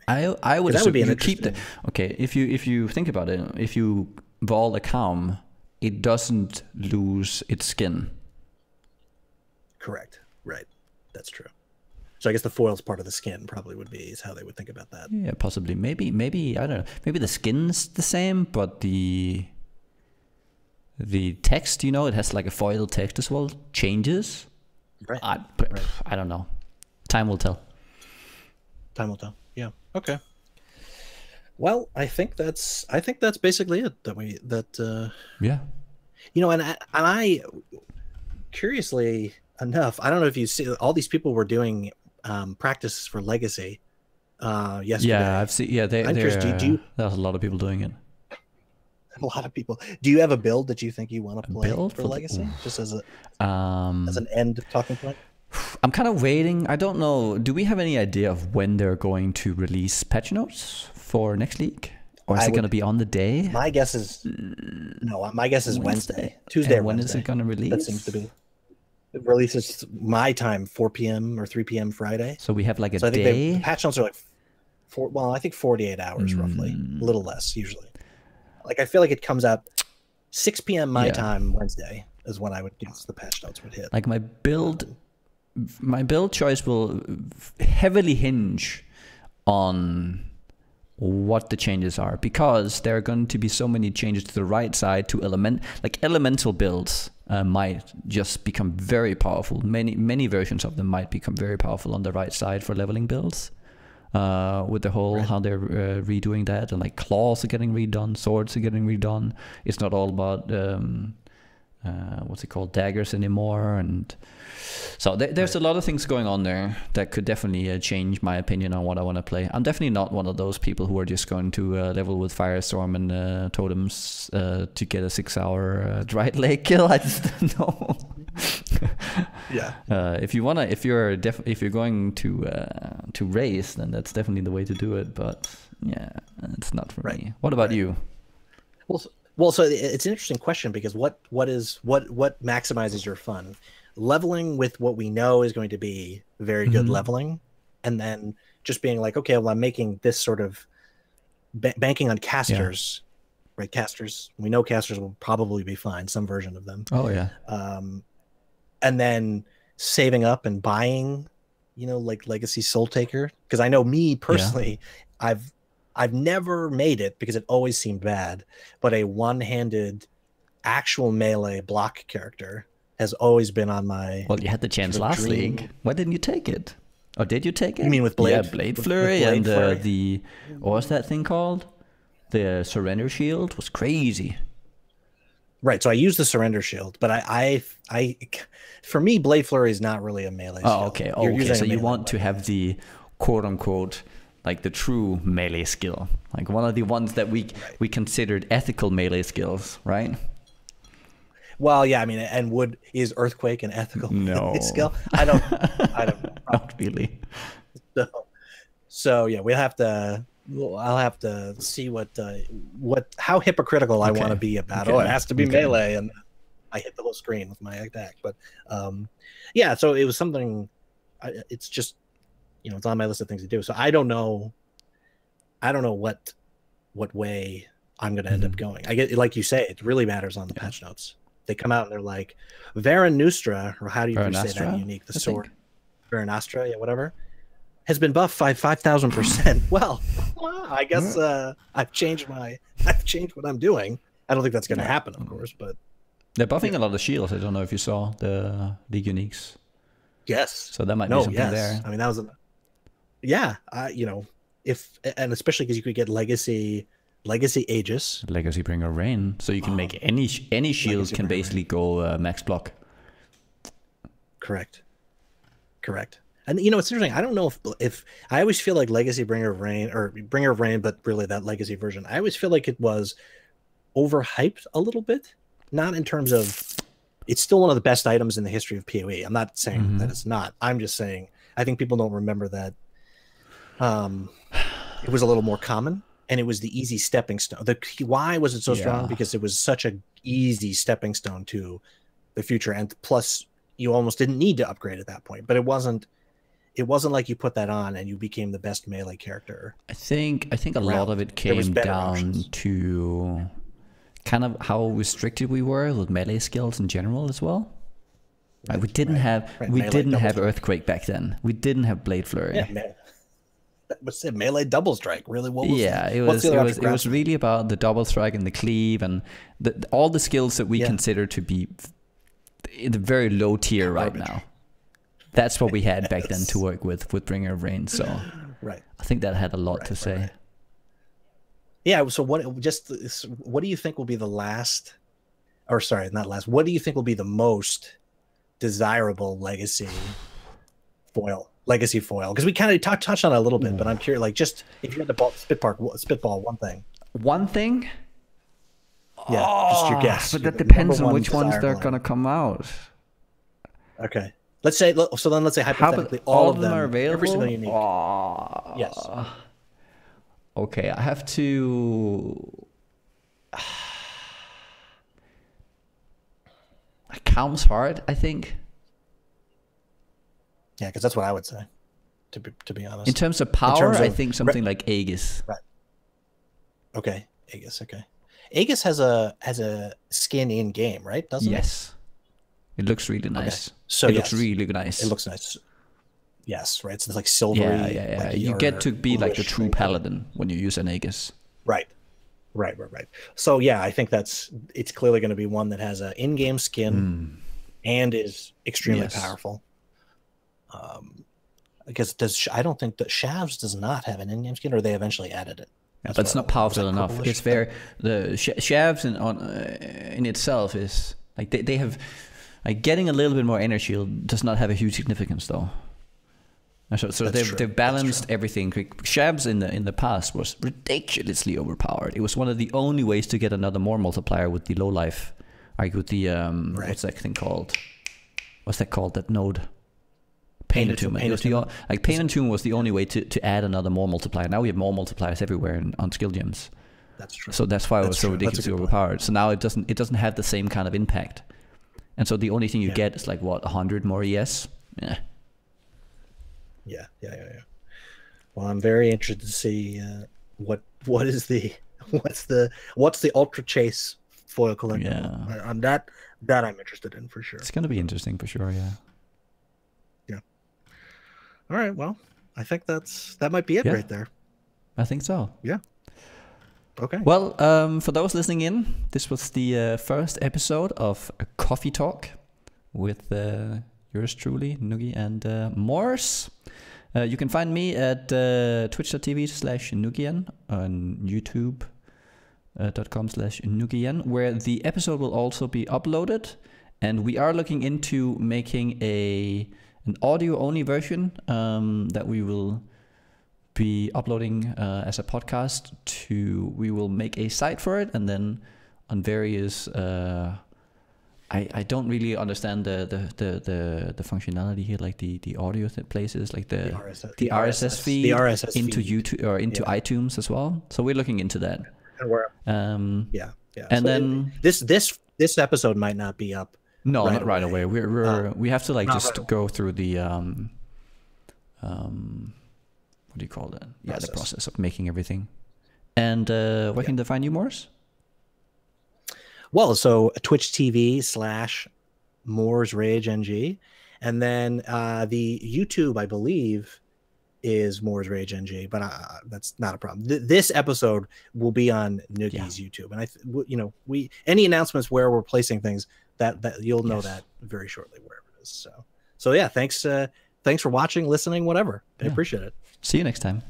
I would assume you keep the. Okay, if you think about it, if you vol a calm, it doesn't lose its skin. Correct. Right. That's true. So I guess the foil's part of the skin probably is how they would think about that. Yeah, possibly. Maybe I don't know. Maybe the skin's the same, but the text, it has like a foil text as well, changes. Right. I don't know. Time will tell. Time will tell. Yeah. Okay. Well, I think that's basically it. Yeah. And I curiously enough, I don't know if you see, all these people were doing practice for Legacy yesterday. Yeah, I've seen. Yeah, there's a lot of people doing it. A lot of people. Do you have a build that you think you want to play for Legacy, just as an end talking point? I'm kind of waiting. I don't know. Do we have any idea of when they're going to release patch notes for next league, or is it going to be on the day? My guess is no. My guess is Wednesday, Tuesday. And when is it going to release? That seems to be. It releases my time, 4 p.m. or 3 p.m. Friday. So we have like a day. The patch notes are like I think 48 hours roughly, a little less usually. Like I feel like it comes out 6 p.m. my time Wednesday is when I would guess the patch notes would hit. Like my build choice will heavily hinge on what the changes are, because there are going to be so many changes to the right side to elemental builds might just become very powerful. Many versions of them might become very powerful on the right side for leveling builds. With the whole how they're redoing that, and like claws are getting redone, swords are getting redone. It's not all about what's it called, daggers anymore, and so there's a lot of things going on there that could definitely change my opinion on what I want to play. I'm definitely not one of those people who are just going to level with Firestorm and totems to get a 6-hour Dried Lake kill. I just don't know. Yeah. If you're going to race, then that's definitely the way to do it. But yeah, it's not for me. What about you? Well, so it's an interesting question, because what maximizes your fun? Leveling with what we know is going to be very good leveling, and then just being like, okay, well, I'm making this sort of banking on casters, right? Casters, we know casters will probably be fine, some version of them. Oh yeah. And then saving up and buying, like Legacy Soul Taker, because I know me personally, I've never made it because it always seemed bad, but a one-handed actual melee block character has always been on my. Well, you had the chance last league. Why didn't you take it? Or did you take it? You mean with Blade? Yeah, Blade Flurry and the what was that thing called? The Surrender Shield was crazy. Right, so I use the Surrender Shield, but I for me, Blade Flurry is not really a melee skill. Oh, okay. Okay, so you want to have the quote-unquote, like the true melee skill, like one of the ones that we considered ethical melee skills, right? Well, yeah, I mean, and is Earthquake an ethical melee skill? I don't know. Not really. So yeah, I'll have to see how hypocritical I want to be about. Oh, it has to be melee, and I hit the whole screen with my attack. But yeah, so it was something. It's just, it's on my list of things to do. So I don't know what way I'm going to end up going. I get, like you say, it really matters on the patch notes. They come out and they're like, Varen Nostra, or how do you say that unique? The sword, Varen Nostra, yeah, whatever, has been buffed 5,000%. Well, I guess I've changed what I'm doing. I don't think that's going to happen, of course, but they're buffing a lot of shields. I don't know if you saw the League Uniques. Yes. So that might be something there. I mean, that was and especially because you could get Legacy Aegis, Legacy Bringer Rain, so you can make any shields can basically go max block. Correct. And it's interesting. I don't know if I always feel like Legacy Bringer of Rain, but really that Legacy version, I always feel like it was overhyped a little bit. Not in terms of, it's still one of the best items in the history of PoE. I'm not saying that it's not. I'm just saying I think people don't remember that it was a little more common, and it was the easy stepping stone. Why was it so strong? Because it was such a easy stepping stone to the future, and plus you almost didn't need to upgrade at that point. But it wasn't like you put that on and you became the best melee character. I think a lot of it came down to kind of how restricted we were with melee skills in general as well. Right, we didn't have Earthquake back then. We didn't have Blade Flurry. Yeah, what's it? Melee double strike. Really? What was it was really about the double strike and the cleave and all the skills that we consider to be in the very low tier right now. That's what we had back then to work with Bringer of Rain. So I think that had a lot to say. Yeah. So what do you think will be the last, or sorry, not last, what do you think will be the most desirable legacy foil? Because we kind of touched on it a little bit, but I'm curious, like, just if you had to spitball one thing. One thing? Yeah, just your guess. But that depends on which ones they're going to come out. Okay. Let's say hypothetically all of them are available. Every single unique. Yes. Okay, I have to. Calm's Heart, I think. Yeah, because that's what I would say. To be honest. In terms of power, I think something like Aegis. Right. Okay, Aegis. Okay, Aegis has a skin in game, right? Doesn't it? Yes. It looks really nice. Okay. So it looks really nice. It looks nice. Yes, right. So it's like silvery. Yeah. Like, You or get to be like the bluish true green color. paladin when you use an Aegis. Right. Right. So yeah, I think it's clearly going to be one that has an in-game skin and is extremely Yes. powerful. Because I don't think that Shavs does not have an in-game skin, or they eventually added it. Yeah, but it's not powerful enough. It's very the Shavs in itself is like they have like getting a little bit more energy does not have a huge significance though. So they've balanced everything. Shabs in the past was ridiculously overpowered. It was one of the only ways to get another more multiplier with the low life, like with the what's that thing called? What's that called? That node. Pain Attunement. Pain Attunement was the only way to add another more multiplier. Now we have more multipliers everywhere on skill gems. That's true. So that's why it was so ridiculously overpowered. So now it doesn't have the same kind of impact. And so the only thing you get is like what 100 more ES. Yeah. Well, I'm very interested to see what's the Ultra Chase foil collectible. Yeah. I'm that I'm interested in for sure. It's gonna be interesting for sure. Yeah. All right. Well, I think that might be it right there. I think so. Yeah. Okay. Well, for those listening in, this was the first episode of a Coffee Talk with yours truly, Nugi and Mors. You can find me at twitch.tv/Nugian on youtube.com/Nugian, where the episode will also be uploaded. And we are looking into making an audio-only version that we will be uploading as a podcast. We will make a site for it, and then on various. I don't really understand the functionality here, like the audio places, like the RSS feed, into YouTube or into iTunes as well. So we're looking into that. And we're and so then this episode might not be up. No, not right away. We have to just go through the what do you call that? Yeah, the process of making everything. And where can they find you, Morris? Well, so Twitch TV/MorsRageNG, and then the YouTube, I believe, is MorsRageNG, but that's not a problem. This episode will be on Nugi's YouTube, and any announcements where we're placing things that you'll know that very shortly wherever it is. So yeah, thanks for watching, listening, whatever. I appreciate it. See you next time.